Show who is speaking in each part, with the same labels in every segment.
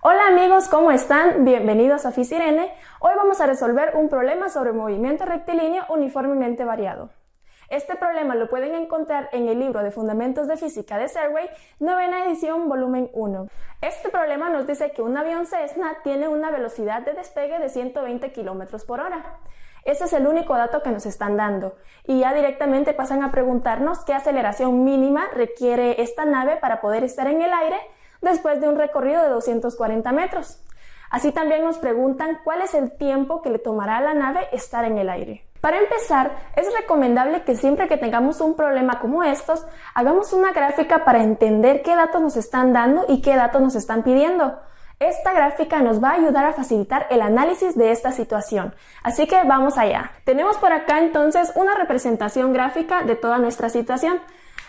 Speaker 1: Hola amigos, ¿cómo están? Bienvenidos a Fisirene. Hoy vamos a resolver un problema sobre movimiento rectilíneo uniformemente variado. Este problema lo pueden encontrar en el libro de Fundamentos de Física de Serway, novena edición, volumen 1. Este problema nos dice que un avión Cessna tiene una velocidad de despegue de 120 km por hora. Ese es el único dato que nos están dando. Y ya directamente pasan a preguntarnos qué aceleración mínima requiere esta nave para poder estar en el aire después de un recorrido de 240 metros. Así también nos preguntan cuál es el tiempo que le tomará a la nave estar en el aire. Para empezar, es recomendable que siempre que tengamos un problema como estos, hagamos una gráfica para entender qué datos nos están dando y qué datos nos están pidiendo. Esta gráfica nos va a ayudar a facilitar el análisis de esta situación. Así que vamos allá. Tenemos por acá entonces una representación gráfica de toda nuestra situación.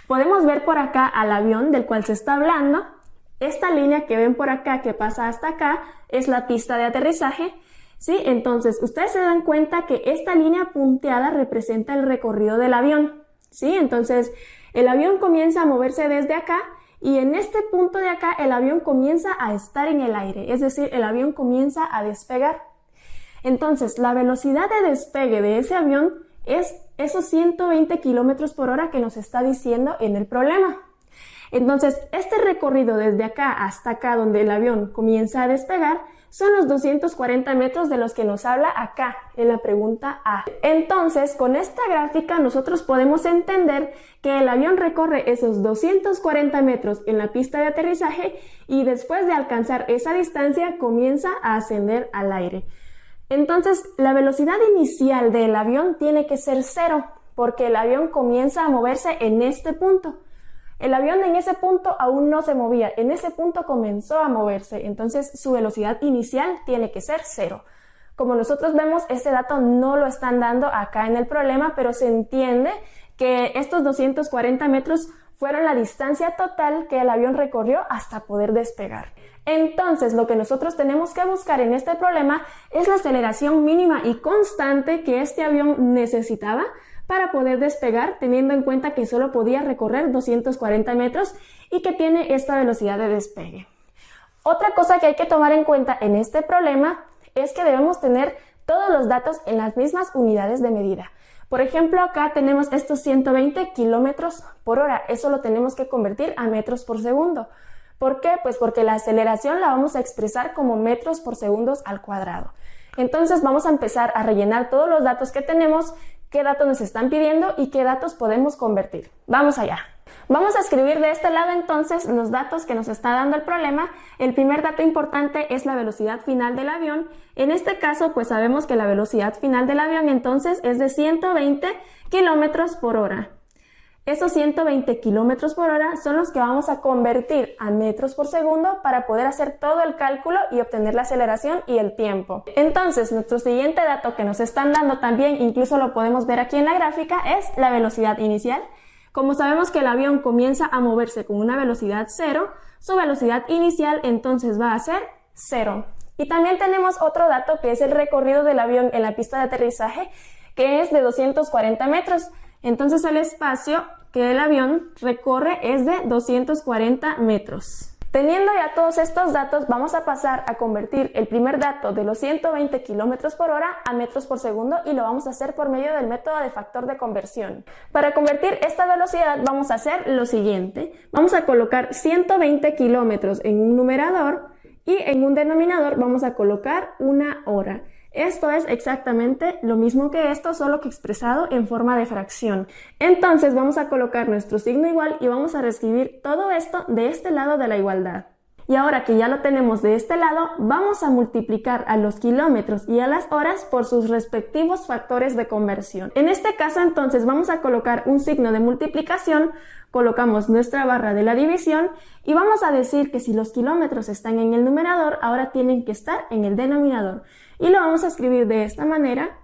Speaker 1: Podemos ver por acá al avión del cual se está hablando. Esta línea que ven por acá que pasa hasta acá es la pista de aterrizaje. ¿Sí? Entonces, ustedes se dan cuenta que esta línea punteada representa el recorrido del avión. ¿Sí? Entonces, el avión comienza a moverse desde acá y en este punto de acá el avión comienza a estar en el aire, es decir, el avión comienza a despegar. Entonces, la velocidad de despegue de ese avión es esos 120 km por hora que nos está diciendo en el problema. Entonces, este recorrido desde acá hasta acá donde el avión comienza a despegar son los 240 metros de los que nos habla acá en la pregunta A. Entonces, con esta gráfica nosotros podemos entender que el avión recorre esos 240 metros en la pista de aterrizaje y después de alcanzar esa distancia comienza a ascender al aire. Entonces, la velocidad inicial del avión tiene que ser 0 porque el avión comienza a moverse en este punto. El avión en ese punto aún no se movía, en ese punto comenzó a moverse, entonces su velocidad inicial tiene que ser 0. Como nosotros vemos, este dato no lo están dando acá en el problema, pero se entiende que estos 240 metros fueron la distancia total que el avión recorrió hasta poder despegar. Entonces, lo que nosotros tenemos que buscar en este problema es la aceleración mínima y constante que este avión necesitaba para poder despegar, teniendo en cuenta que solo podía recorrer 240 metros y que tiene esta velocidad de despegue. Otra cosa que hay que tomar en cuenta en este problema es que debemos tener todos los datos en las mismas unidades de medida. Por ejemplo, acá tenemos estos 120 kilómetros por hora. Eso lo tenemos que convertir a metros por segundo. ¿Por qué? Pues porque la aceleración la vamos a expresar como metros por segundos al cuadrado. Entonces vamos a empezar a rellenar todos los datos que tenemos, qué datos nos están pidiendo y qué datos podemos convertir. Vamos allá. Vamos a escribir de este lado entonces los datos que nos está dando el problema. El primer dato importante es la velocidad final del avión. En este caso, pues sabemos que la velocidad final del avión entonces es de 120 km por hora. Esos 120 km por hora son los que vamos a convertir a metros por segundo para poder hacer todo el cálculo y obtener la aceleración y el tiempo. Entonces, nuestro siguiente dato que nos están dando también, incluso lo podemos ver aquí en la gráfica, es la velocidad inicial. Como sabemos que el avión comienza a moverse con una velocidad 0, su velocidad inicial entonces va a ser 0. Y también tenemos otro dato que es el recorrido del avión en la pista de aterrizaje, que es de 240 metros. Entonces el espacio que el avión recorre es de 240 metros. Teniendo ya todos estos datos, vamos a pasar a convertir el primer dato de los 120 km por hora a metros por segundo y lo vamos a hacer por medio del método de factor de conversión. Para convertir esta velocidad vamos a hacer lo siguiente. Vamos a colocar 120 kilómetros en un numerador y en un denominador vamos a colocar una hora. Esto es exactamente lo mismo que esto, solo que expresado en forma de fracción. Entonces vamos a colocar nuestro signo igual y vamos a reescribir todo esto de este lado de la igualdad. Y ahora que ya lo tenemos de este lado, vamos a multiplicar a los kilómetros y a las horas por sus respectivos factores de conversión. En este caso entonces vamos a colocar un signo de multiplicación, colocamos nuestra barra de la división y vamos a decir que si los kilómetros están en el numerador, ahora tienen que estar en el denominador. Y lo vamos a escribir de esta manera.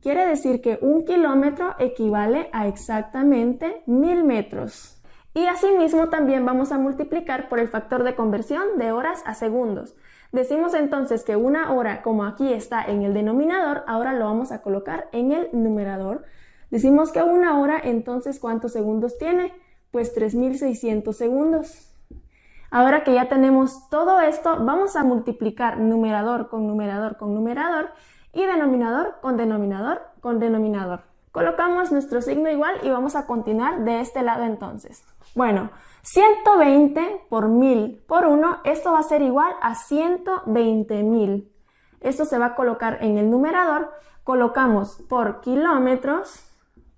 Speaker 1: Quiere decir que 1 kilómetro equivale a exactamente 1000 metros. Y asimismo también vamos a multiplicar por el factor de conversión de horas a segundos. Decimos entonces que una hora, como aquí está en el denominador, ahora lo vamos a colocar en el numerador. Decimos que una hora, entonces, ¿cuántos segundos tiene? Pues 3600 segundos. Ahora que ya tenemos todo esto, vamos a multiplicar numerador con numerador con numerador y denominador con denominador con denominador. Colocamos nuestro signo igual y vamos a continuar de este lado entonces. Bueno, 120 por 1000 por 1, esto va a ser igual a 120.000. Esto se va a colocar en el numerador, colocamos por kilómetros,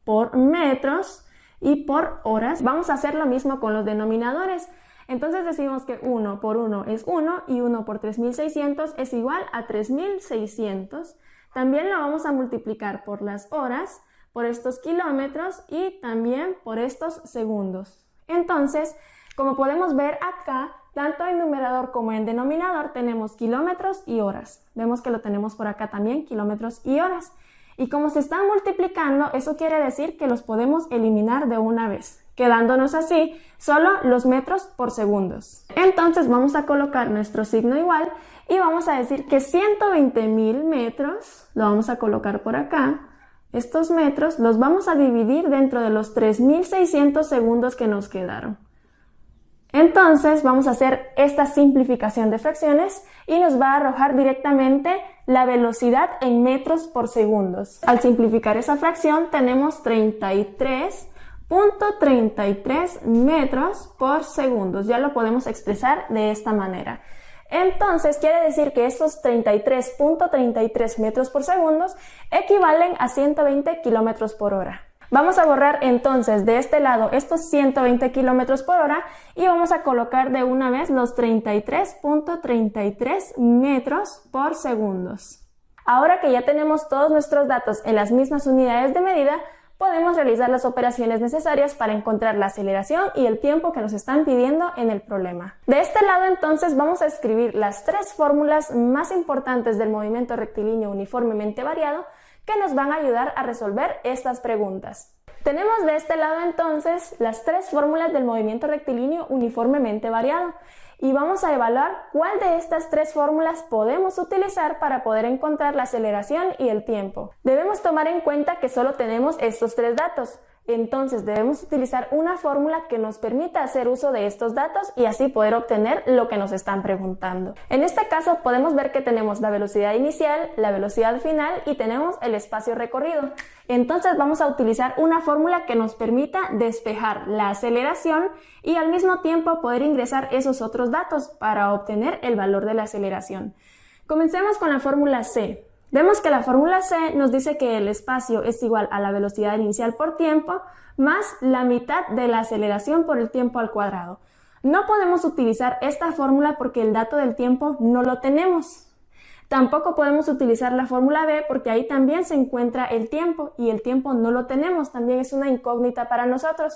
Speaker 1: por metros y por horas. Vamos a hacer lo mismo con los denominadores. Entonces decimos que 1 por 1 es 1 y 1 por 3600 es igual a 3600. También lo vamos a multiplicar por las horas, por estos kilómetros y también por estos segundos. Entonces, como podemos ver acá, tanto en numerador como en denominador tenemos kilómetros y horas. Vemos que lo tenemos por acá también, kilómetros y horas. Y como se están multiplicando, eso quiere decir que los podemos eliminar de una vez, quedándonos así solo los metros por segundos. Entonces vamos a colocar nuestro signo igual y vamos a decir que 120.000 metros, lo vamos a colocar por acá. Estos metros los vamos a dividir dentro de los 3600 segundos que nos quedaron. Entonces vamos a hacer esta simplificación de fracciones y nos va a arrojar directamente la velocidad en metros por segundos. Al simplificar esa fracción tenemos 33.33 metros por segundos. Ya lo podemos expresar de esta manera. Entonces quiere decir que estos 33.33 metros por segundos equivalen a 120 kilómetros por hora. Vamos a borrar entonces de este lado estos 120 kilómetros por hora y vamos a colocar de una vez los 33.33 metros por segundos. Ahora que ya tenemos todos nuestros datos en las mismas unidades de medida, podemos realizar las operaciones necesarias para encontrar la aceleración y el tiempo que nos están pidiendo en el problema. De este lado entonces vamos a escribir las tres fórmulas más importantes del movimiento rectilíneo uniformemente variado que nos van a ayudar a resolver estas preguntas. Tenemos de este lado entonces las tres fórmulas del movimiento rectilíneo uniformemente variado y vamos a evaluar cuál de estas tres fórmulas podemos utilizar para poder encontrar la aceleración y el tiempo. Debemos tomar en cuenta que solo tenemos estos tres datos, entonces debemos utilizar una fórmula que nos permita hacer uso de estos datos y así poder obtener lo que nos están preguntando. En este caso podemos ver que tenemos la velocidad inicial, la velocidad final y tenemos el espacio recorrido. Entonces vamos a utilizar una fórmula que nos permita despejar la aceleración y al mismo tiempo poder ingresar esos otros datos para obtener el valor de la aceleración. Comencemos con la fórmula C. Vemos que la fórmula C nos dice que el espacio es igual a la velocidad inicial por tiempo más la mitad de la aceleración por el tiempo al cuadrado. No podemos utilizar esta fórmula porque el dato del tiempo no lo tenemos. Tampoco podemos utilizar la fórmula B porque ahí también se encuentra el tiempo y el tiempo no lo tenemos, también es una incógnita para nosotros.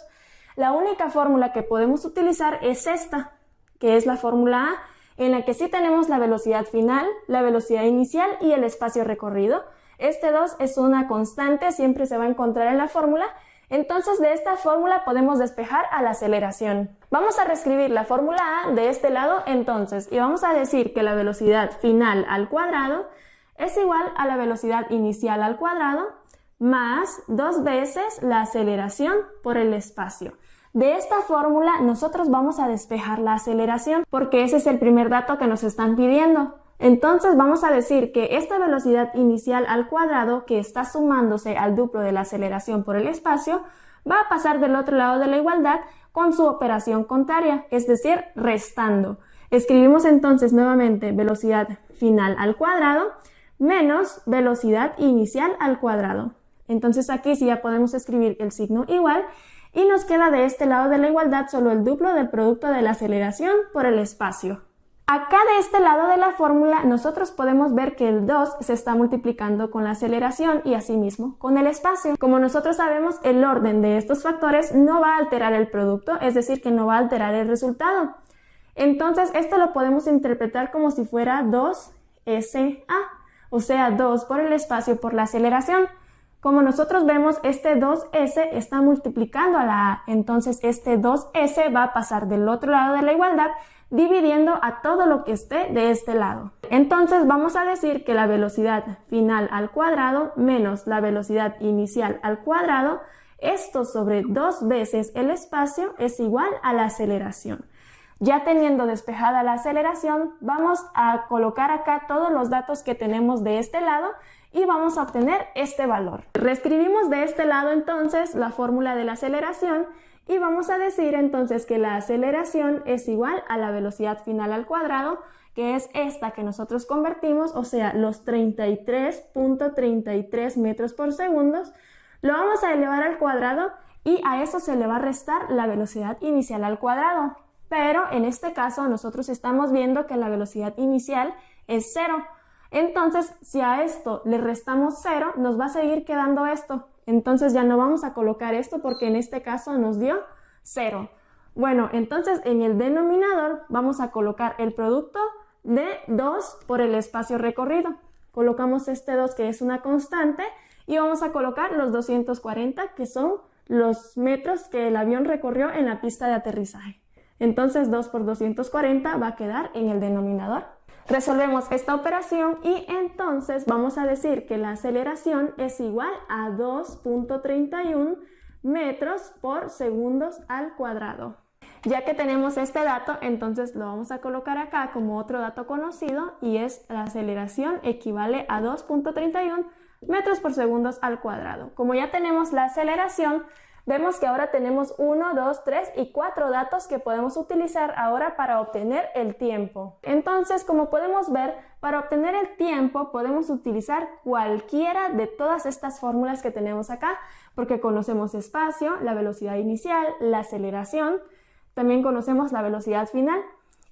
Speaker 1: La única fórmula que podemos utilizar es esta, que es la fórmula A, en la que sí tenemos la velocidad final, la velocidad inicial y el espacio recorrido. Este 2 es una constante, siempre se va a encontrar en la fórmula. Entonces de esta fórmula podemos despejar a la aceleración. Vamos a reescribir la fórmula A de este lado entonces y vamos a decir que la velocidad final al cuadrado es igual a la velocidad inicial al cuadrado más 2 veces la aceleración por el espacio. De esta fórmula nosotros vamos a despejar la aceleración porque ese es el primer dato que nos están pidiendo. Entonces vamos a decir que esta velocidad inicial al cuadrado, que está sumándose al duplo de la aceleración por el espacio, va a pasar del otro lado de la igualdad con su operación contraria, es decir, restando. Escribimos entonces nuevamente velocidad final al cuadrado menos velocidad inicial al cuadrado. Entonces aquí sí ya podemos escribir el signo igual y nos queda de este lado de la igualdad solo el duplo del producto de la aceleración por el espacio. Acá de este lado de la fórmula nosotros podemos ver que el 2 se está multiplicando con la aceleración y asimismo con el espacio. Como nosotros sabemos, el orden de estos factores no va a alterar el producto, es decir, que no va a alterar el resultado. Entonces esto lo podemos interpretar como si fuera 2SA, o sea 2 por el espacio por la aceleración. Como nosotros vemos, este 2S está multiplicando a la A, entonces este 2S va a pasar del otro lado de la igualdad dividiendo a todo lo que esté de este lado. Entonces vamos a decir que la velocidad final al cuadrado menos la velocidad inicial al cuadrado, esto sobre 2 veces el espacio es igual a la aceleración. Ya teniendo despejada la aceleración, vamos a colocar acá todos los datos que tenemos de este lado y vamos a obtener este valor. Reescribimos de este lado entonces la fórmula de la aceleración y vamos a decir entonces que la aceleración es igual a la velocidad final al cuadrado, que es esta que nosotros convertimos, o sea, los 33.33 metros por segundo, lo vamos a elevar al cuadrado y a eso se le va a restar la velocidad inicial al cuadrado. Pero en este caso nosotros estamos viendo que la velocidad inicial es 0. Entonces, si a esto le restamos 0, nos va a seguir quedando esto. Entonces ya no vamos a colocar esto porque en este caso nos dio 0. Bueno, entonces en el denominador vamos a colocar el producto de 2 por el espacio recorrido. Colocamos este 2 que es una constante y vamos a colocar los 240 que son los metros que el avión recorrió en la pista de aterrizaje. Entonces 2 por 240 va a quedar en el denominador. Resolvemos esta operación y entonces vamos a decir que la aceleración es igual a 2.31 metros por segundos al cuadrado. Ya que tenemos este dato, entonces lo vamos a colocar acá como otro dato conocido y es la aceleración equivale a 2.31 metros por segundos al cuadrado. Como ya tenemos la aceleración, vemos que ahora tenemos 1, 2, 3 y 4 datos que podemos utilizar ahora para obtener el tiempo. Entonces, como podemos ver, para obtener el tiempo podemos utilizar cualquiera de todas estas fórmulas que tenemos acá, porque conocemos espacio, la velocidad inicial, la aceleración, también conocemos la velocidad final.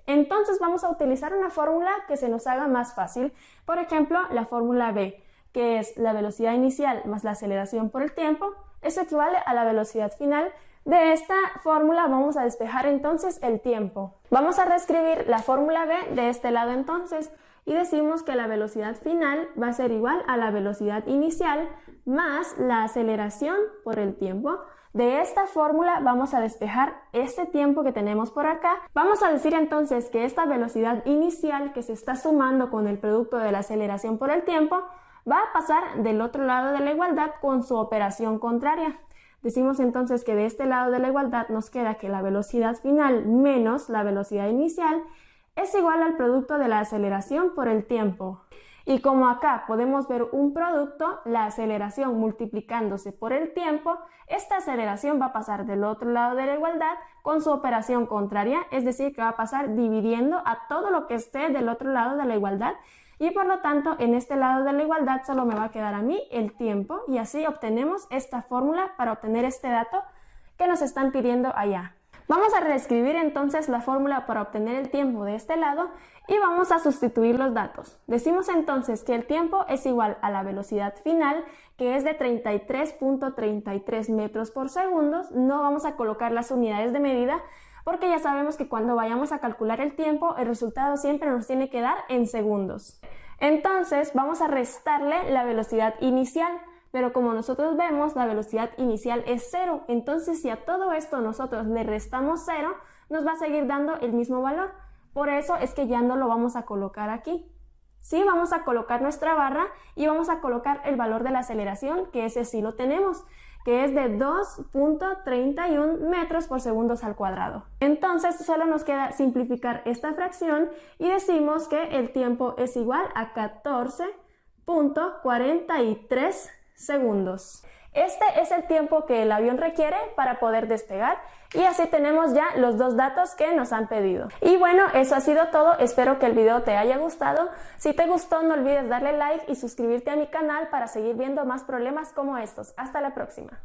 Speaker 1: Entonces vamos a utilizar una fórmula que se nos haga más fácil, por ejemplo, la fórmula B, que es la velocidad inicial más la aceleración por el tiempo. Eso equivale a la velocidad final. De esta fórmula vamos a despejar entonces el tiempo. Vamos a reescribir la fórmula B de este lado entonces y decimos que la velocidad final va a ser igual a la velocidad inicial más la aceleración por el tiempo. De esta fórmula vamos a despejar este tiempo que tenemos por acá. Vamos a decir entonces que esta velocidad inicial que se está sumando con el producto de la aceleración por el tiempo va a pasar del otro lado de la igualdad con su operación contraria. Decimos entonces que de este lado de la igualdad nos queda que la velocidad final menos la velocidad inicial es igual al producto de la aceleración por el tiempo. Y como acá podemos ver un producto, la aceleración multiplicándose por el tiempo, esta aceleración va a pasar del otro lado de la igualdad con su operación contraria, es decir, que va a pasar dividiendo a todo lo que esté del otro lado de la igualdad. Y por lo tanto, en este lado de la igualdad solo me va a quedar a mí el tiempo y así obtenemos esta fórmula para obtener este dato que nos están pidiendo allá. Vamos a reescribir entonces la fórmula para obtener el tiempo de este lado y vamos a sustituir los datos. Decimos entonces que el tiempo es igual a la velocidad final, que es de 33.33 metros por segundo. No vamos a colocar las unidades de medida porque ya sabemos que cuando vayamos a calcular el tiempo, el resultado siempre nos tiene que dar en segundos. Entonces vamos a restarle la velocidad inicial, pero como nosotros vemos, la velocidad inicial es 0. Entonces si a todo esto nosotros le restamos 0, nos va a seguir dando el mismo valor. Por eso es que ya no lo vamos a colocar aquí. Sí, vamos a colocar nuestra barra y vamos a colocar el valor de la aceleración, que ese sí lo tenemos, que es de 2.31 metros por segundos al cuadrado. Entonces solo nos queda simplificar esta fracción y decimos que el tiempo es igual a 14.43 segundos. Este es el tiempo que el avión requiere para poder despegar y así tenemos ya los dos datos que nos han pedido. Y bueno, eso ha sido todo. Espero que el video te haya gustado. Si te gustó, no olvides darle like y suscribirte a mi canal para seguir viendo más problemas como estos. Hasta la próxima.